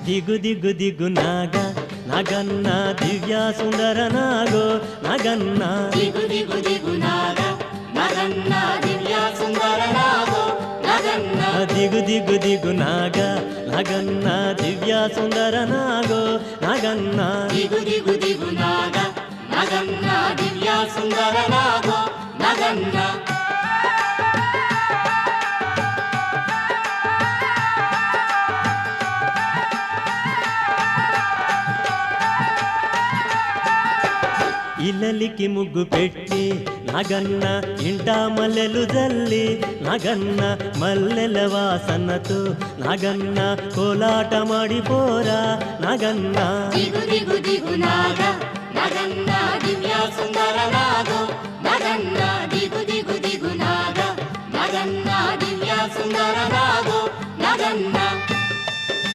ದಿಗು ದಿಗು ದಿಗು ನಾಗ ನಗನ್ನ ದಿವ್ಯ ಸುಂದರ ನಾಗೋ ನಗನ್ನ ದಿಗು ದಿಗು ದಿಗು ನಾಗ ನಗನ್ನ ದಿವ್ಯ ಸುಂದರ ನಾಗೋ ನಗನ್ನ ದಿಗು ದಿಗು ದಿಗು ನಾಗ ನಗನ್ನ ದಿವ್ಯ ಸುಂದರ ನಾಗೋ ನಗನ್ನ ದಿಗು ದಿಗು ದಿಗು ನಾಗ ನಗನ್ನ ದಿವ್ಯ ಸುಂದರ ನಾಗೋ ನಗನ್ನ ఇల్లలికి ముగ్గు పెట్టి నగన్న ఇంట మల్లెలు జల్లి నగన్న మల్లెల వాసనతో నగన్న కోలాట మాడిపోరా నగన్న ದಿಗು ದಿಗು ದಿಗು ನಾಗ ನಗನ್ನ ದಿವ್ಯ ಸುಂದರ ನಾಗೋ